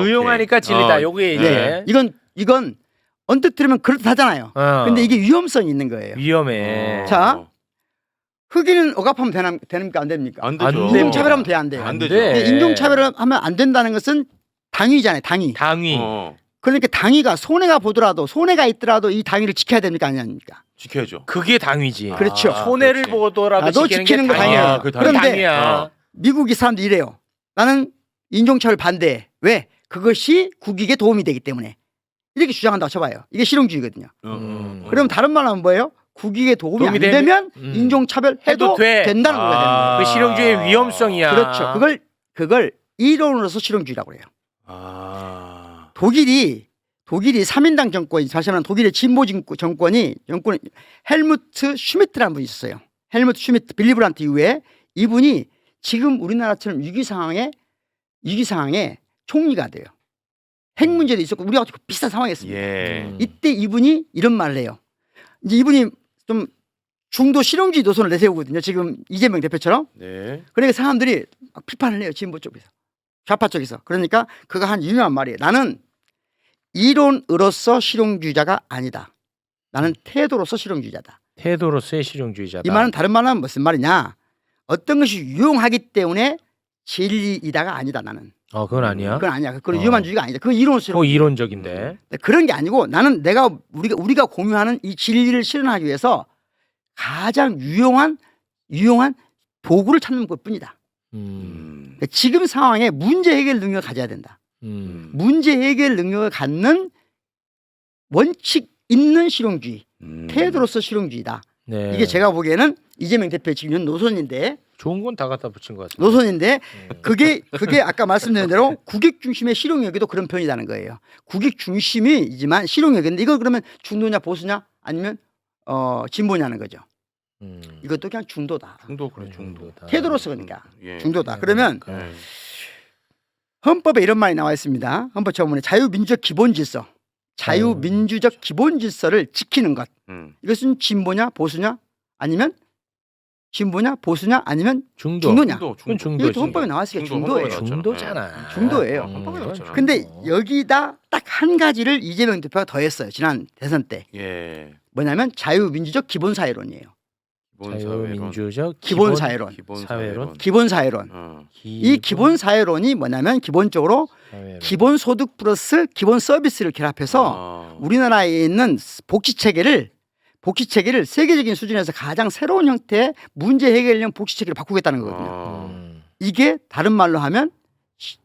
유용하니까 오케이. 진리다. 요게 이제 이건 언뜻 들으면 그렇다잖아요. 근데 이게 위험성이 있는 거예요. 위험해. 자, 흑인은 억압하면 되니까 안 됩니까? 안 되죠. 인종차별하면 돼, 안 돼요? 안 되죠. 돼. 근데 인종차별을 하면 안 된다는 것은 당위잖아요, 당위. 당위. 그러니까 당위가 손해가 있더라도 이 당위를 지켜야 됩니까, 아닙니까? 지켜야죠. 그게 당위지. 그렇죠. 손해를 그렇지. 보더라도 나도 지키는 지키는 게 거 당이야. 당이야. 그 그런데 당이야. 미국이 사람들이 이래요. 나는 인종차별 반대해. 왜? 그것이 국익에 도움이 되기 때문에. 이렇게 주장한다고 쳐봐요. 이게 실용주의거든요. 그럼 다른 말로 하면 뭐예요? 국익에 도움이 안 되면 인종차별 해도 된다는 거가 되는 거예요. 그 실용주의의 위험성이야. 그렇죠. 그걸 이론으로서 실용주의라고 해요. 독일이 3인당 정권이, 다시 말하면 독일의 진보 정권이 헬무트 슈미트라는 분이 있었어요. 헬무트 슈미트, 빌리브란트 이후에 이분이 지금 우리나라처럼 위기 상황에 총리가 돼요. 핵 문제도 있었고 우리가 비슷한 상황이었습니다. 이때 이분이 이런 말을 해요. 이제 이분이 좀 중도 실용주의 노선을 내세우거든요. 지금 이재명 대표처럼. 네. 그러니까 사람들이 막 비판을 해요. 진보 쪽에서. 좌파 쪽에서. 그러니까 그가 한 유명한 말이에요. 나는 이론으로서 실용주의자가 아니다. 나는 태도로서 실용주의자다. 태도로서의 실용주의자다. 이 말은 다른 말로 하면 무슨 말이냐. 어떤 것이 유용하기 때문에 진리이다가 아니다. 나는. 그건 아니야. 그건 아니야. 그건 위험한주의가 아니다. 그건 이론으로서. 그거 이론적인데. 그런 게 아니고 나는 우리가 공유하는 이 진리를 실현하기 위해서 가장 유용한 도구를 찾는 것뿐이다. 그러니까 지금 상황에 문제 해결 능력을 가져야 된다. 문제 해결 능력을 갖는 원칙 있는 실용주의, 테드로스 실용주의다. 네. 이게 제가 보기에는 이재명 대표의 지금 현 노선인데 좋은 건 다 갖다 붙인 것 같습니다. 노선인데 그게 아까 말씀드린 대로 국익 중심의 실용력에도 그런 편이라는 거예요. 국익 중심이지만 실용력인데 이거 그러면 중도냐 보수냐 아니면 진보냐는 거죠. 이것도 그냥 중도다. 중도 그래 중도. 테드로스 그러니까 예. 중도다. 그러면 예. 헌법에 이런 말이 나와 있습니다. 헌법 처문에 자유민주적 기본질서, 자유민주적 기본질서를 지키는 것. 이것은 진보냐 보수냐 아니면 진보냐 보수냐 아니면 중도냐. 그건 중도지. 이것도 헌법에 나왔으니까 중도예요. 중도잖아. 중도예요. 헌법에 나왔잖아. 근데 여기다 딱 한 가지를 이재명 대표가 더했어요. 지난 대선 때. 예. 뭐냐면 자유민주적 기본사회론이에요. 자유민주적 기본사회론. 사회론. 기본사회론. 이 기본사회론이 뭐냐면 기본적으로 기본소득 플러스 기본 서비스를 결합해서 우리나라에 있는 복지체계를 세계적인 수준에서 가장 새로운 형태의 문제 해결형 복지체계를 바꾸겠다는 거거든요. 이게 다른 말로 하면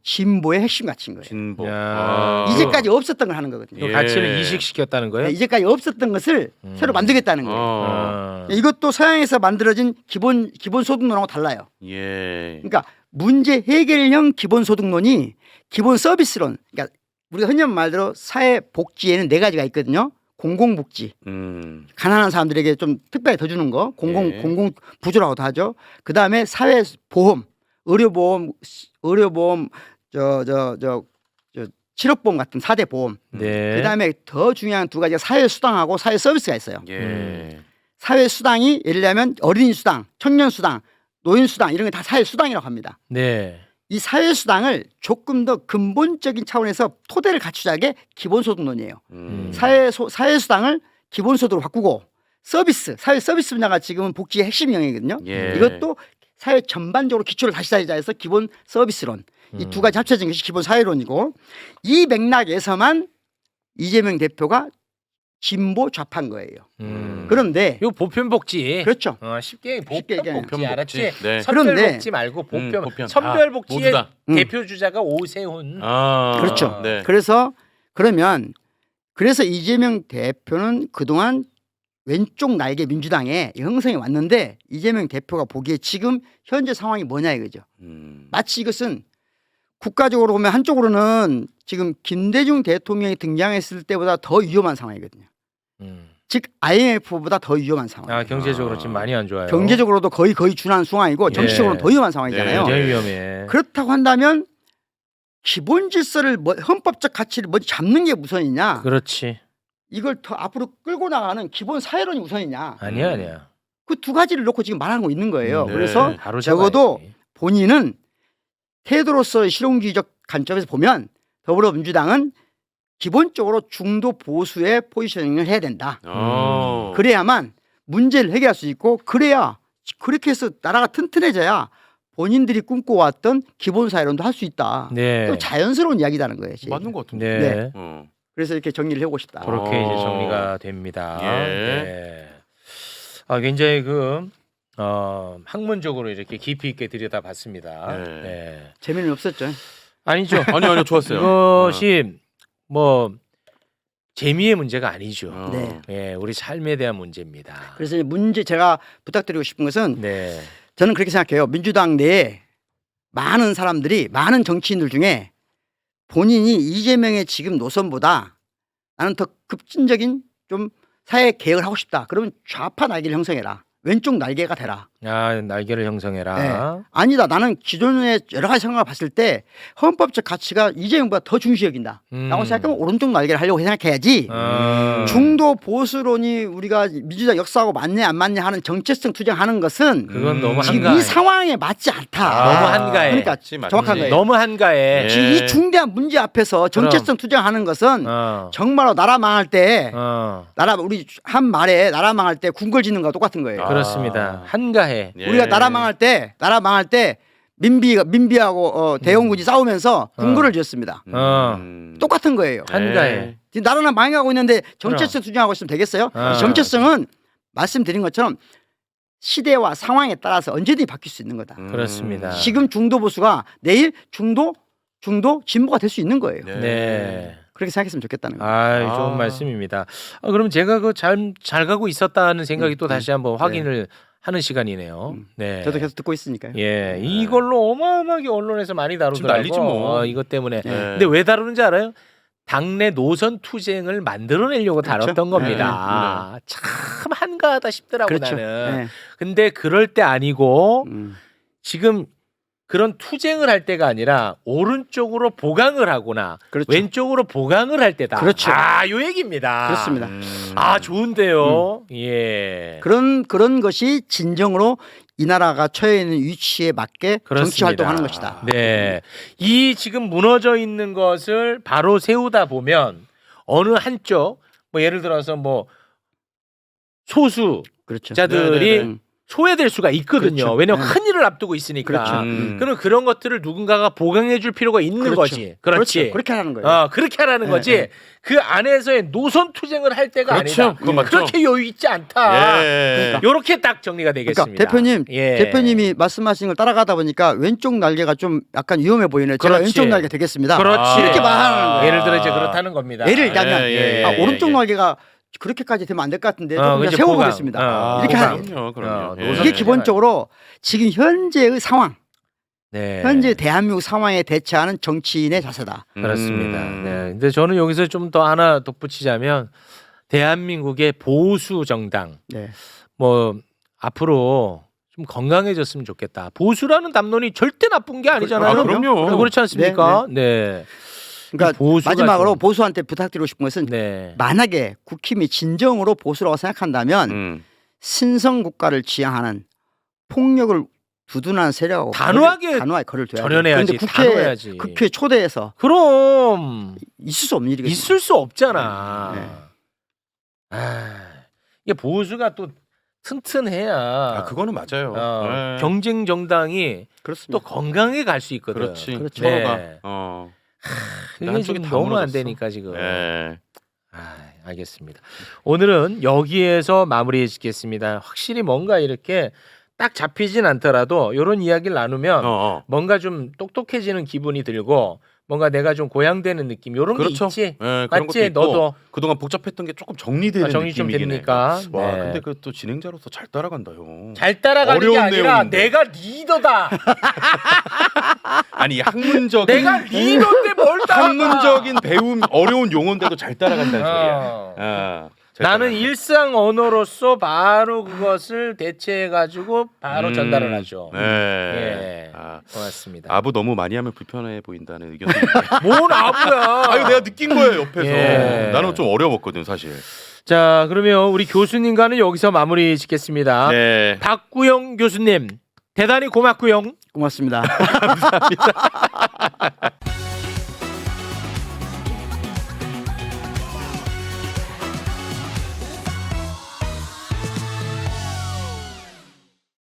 진보의 핵심 가치인 거예요. 진보. 이제까지 없었던 걸 하는 거거든요. 그 가치를 이식시켰다는 거예요? 네, 이제까지 없었던 것을 새로 만들겠다는 거예요. 이것도 서양에서 만들어진 기본소득론하고 달라요. 예. 그러니까 문제 해결형 기본소득론이 기본 서비스론. 그러니까 우리가 흔히 말대로 사회복지에는 네 가지가 있거든요. 공공복지, 가난한 사람들에게 좀 특별히 더 주는 거, 공공부조라고도 하죠. 그 다음에 사회보험, 의료보험, 치료보험 같은 4대 보험. 네. 그 다음에 더 중요한 두 가지가 사회수당하고 사회서비스가 있어요. 예. 사회수당이 예를 들면 어린이수당, 청년수당, 노인수당 이런 게 다 사회수당이라고 합니다. 네. 이 사회수당을 조금 더 근본적인 차원에서 토대를 갖추자게 기본소득론이에요. 사회수당을 기본소득으로 바꾸고 사회 서비스 분야가 지금은 복지의 핵심 영역이거든요. 예. 이것도 사회 전반적으로 기초를 다시 잡자해서 기본 서비스론. 이 두 가지 합쳐진 것이 기본 사회론이고 이 맥락에서만 이재명 대표가 진보 좌파인 거예요. 그런데 이거 보편복지. 그렇죠. 쉽게 쉽게 얘기하면. 보편복지 알았지? 네. 선별복지 말고 보편. 보편. 선별복지의 모두다. 대표 주자가 오세훈. 그렇죠. 네. 그래서 이재명 대표는 그동안 왼쪽 날개 민주당에 형성이 왔는데 이재명 대표가 보기에 지금 현재 상황이 뭐냐 이거죠. 마치 이것은 국가적으로 보면 한쪽으로는 지금 김대중 대통령이 등장했을 때보다 더 위험한 상황이거든요. 즉 IMF보다 더 위험한 상황. 경제적으로 지금 많이 안 좋아요. 경제적으로도 거의 준한 상황이고 정치적으로는 더 위험한 상황이잖아요. 굉장히 위험해. 그렇다고 한다면 기본 질서를 헌법적 가치를 먼저 잡는 게 우선이냐? 그렇지. 이걸 더 앞으로 끌고 나가는 기본 사회론이 우선이냐? 아니야. 그 두 가지를 놓고 지금 말하고 있는 거예요. 네. 그래서 바로 적어도 잡아야지. 본인은 태도로서의 실용주의적 관점에서 보면 더불어민주당은 기본적으로 중도 보수의 포지셔닝을 해야 된다. 그래야만 문제를 해결할 수 있고 그래야 그렇게 해서 나라가 튼튼해져야 본인들이 꿈꿔왔던 기본 사회론도 할 수 있다. 네. 또 자연스러운 이야기라는 거예요. 맞는 것 같은데. 네. 네. 그래서 이렇게 정리를 해보고 싶다. 그렇게 이제 정리가 됩니다. 예. 네. 굉장히 학문적으로 이렇게 깊이 있게 들여다봤습니다. 네. 네. 재미는 없었죠. 아니죠. 아니요 좋았어요. 이것이 뭐 재미의 문제가 아니죠. 네. 예, 우리 삶에 대한 문제입니다. 그래서 제가 부탁드리고 싶은 것은 네. 저는 그렇게 생각해요. 민주당 내에 많은 사람들이 많은 정치인들 중에 본인이 이재명의 지금 노선보다 나는 더 급진적인 좀 사회 개혁을 하고 싶다. 그러면 좌파 날개를 형성해라. 왼쪽 날개가 되라. 날개를 형성해라. 네. 아니다. 나는 기존의 여러 가지 상황을 봤을 때 헌법적 가치가 이재명보다 더 중시 여긴다. 라고 생각하면 오른쪽 날개를 하려고 생각해야지. 중도 보수론이 우리가 민주당 역사하고 맞네 안 맞네 하는 정체성 투쟁하는 것은 그건 너무 지금 한가해. 이 상황에 맞지 않다. 너무 한가해. 그러니까 맞지. 정확한 거예요. 너무 한가해. 예. 지금 이 중대한 문제 앞에서 정체성 투쟁하는 것은 정말로 나라 망할 때 우리 한 말에 나라 망할 때 궁궐 짓는 거와 똑같은 거예요. 그렇습니다. 한가해. 예. 우리가 나라 망할 때 민비하고 대원군이 싸우면서 궁궐을 지었습니다. 똑같은 거예요. 한가해. 지금 나라는 망해가고 있는데 정체성 투쟁하고 있으면 되겠어요? 이 정체성은 말씀드린 것처럼 시대와 상황에 따라서 언제든지 바뀔 수 있는 거다. 그렇습니다. 지금 중도 보수가 내일 중도 진보가 될 수 있는 거예요. 네. 그렇게 생각했으면 좋겠다는 거예요. 아, 좋은 말씀입니다. 그럼 제가 그 잘 가고 있었다는 생각이 또 다시 한번 확인을 하는 시간이네요. 네. 저도 계속 듣고 있으니까요. 예, 이걸로 어마어마하게 언론에서 많이 다루더라고. 난리지 뭐. 이것 때문에. 네. 근데 왜 다루는지 알아요? 당내 노선 투쟁을 만들어내려고 그렇죠. 다뤘던 겁니다. 참 한가하다 싶더라고 그렇죠. 나는. 네. 근데 그럴 때 아니고 지금 그런 투쟁을 할 때가 아니라 오른쪽으로 보강을 하거나 그렇죠. 왼쪽으로 보강을 할 때다. 그렇죠. 요 얘기입니다. 그렇습니다. 좋은데요. 예. 그런 것이 진정으로 이 나라가 처해 있는 위치에 맞게 그렇습니다. 정치 활동하는 것이다. 네. 이 지금 무너져 있는 것을 바로 세우다 보면 어느 한쪽 뭐 예를 들어서 뭐 소수자들이 그렇죠. 네네네. 소외될 수가 있거든요. 그렇죠. 왜냐하면 네. 큰 일을 앞두고 있으니까. 그렇죠. 그럼 그런 것들을 누군가가 보강해 줄 필요가 있는 그렇죠. 거지. 그렇지. 그렇죠. 그렇게 하는 거예요. 그렇게 하라는 네, 거지. 네. 그 안에서의 노선 투쟁을 할 때가 그렇죠. 아니다. 그건 맞죠. 그렇게 여유 있지 않다. 예. 요렇게 딱 정리가 되겠습니다. 그러니까 예. 대표님이 말씀하신 걸 따라가다 보니까 왼쪽 날개가 좀 약간 위험해 보이네요. 제가 그렇지. 왼쪽 날개 되겠습니다. 그렇지. 이렇게 말하는 거예요. 예를 들어 이제 그렇다는 겁니다. 예를 들자면 예, 오른쪽 예. 날개가 그렇게까지 되면 안 될 것 같은데 조금 이제 더 세워보겠습니다. 이렇게 하는 거예요. 그럼요. 노선 이게 네. 기본적으로 지금 현재의 상황, 네. 현재 대한민국 상황에 대처하는 정치인의 자세다. 그렇습니다. 네. 근데 저는 여기서 좀 더 하나 덧붙이자면 대한민국의 보수 정당 네. 뭐 앞으로 좀 건강해졌으면 좋겠다. 보수라는 담론이 절대 나쁜 게 아니잖아요. 그럼요. 그렇지 않습니까? 네. 그러니까 보수가 마지막으로 좀- 보수한테 부탁드리고 싶은 것은 네. 만약에 국힘이 진정으로 보수라고 생각한다면 신성 국가를 지향하는 폭력을 두둔하는 세력하고 단호하게 거를 둬야 돼요. 절연해야지. 그런데 단호해야지. 국회 초대해서 그럼 있을 수 없는 일이겠죠. 있을 수 없잖아. 네. 이게 보수가 또 튼튼해야 그거는 맞아요. 네. 경쟁 정당이 그렇습니다. 또 건강하게 갈 수 있거든. 그렇지. 그렇죠. 서로가. 네. 근데 이게 한쪽이 지금 다 너무 안 무너졌어. 되니까 지금. 네. 알겠습니다. 오늘은 여기에서 마무리 짓겠습니다. 확실히 뭔가 이렇게 딱 잡히진 않더라도 이런 이야기를 나누면 뭔가 좀 똑똑해지는 기분이 들고 뭔가 내가 좀 고양되는 느낌 이런 그렇죠. 게 있지. 네, 그런 것도 맞지? 있고, 너도 그동안 복잡했던 게 조금 정리되는 정리 좀 느낌이긴 해. 됩니까? 와, 네. 근데 그 또 진행자로서 잘 따라간다요. 잘 따라가는 게 어려운 아니라 내용인데. 내가 리더다. 아니 학문적인 내가 리더인데 뭘 따라가. 학문적인 배움 어려운 용어인데도 잘 따라간다는 소리야. 어. 잘 나는 따라간다. 일상 언어로서 바로 그것을 대체해 가지고 바로 전달을 하죠. 네. 예. 아, 고맙습니다. 아부 너무 많이 하면 불편해 보인다는 의견이. 뭔 아부야. 아유 내가 느낀 거예요 옆에서. 예. 나는 좀 어려웠거든 사실. 자, 그러면 우리 교수님과는 여기서 마무리 짓겠습니다. 네. 박구영 교수님 대단히 고맙고요. 고맙습니다.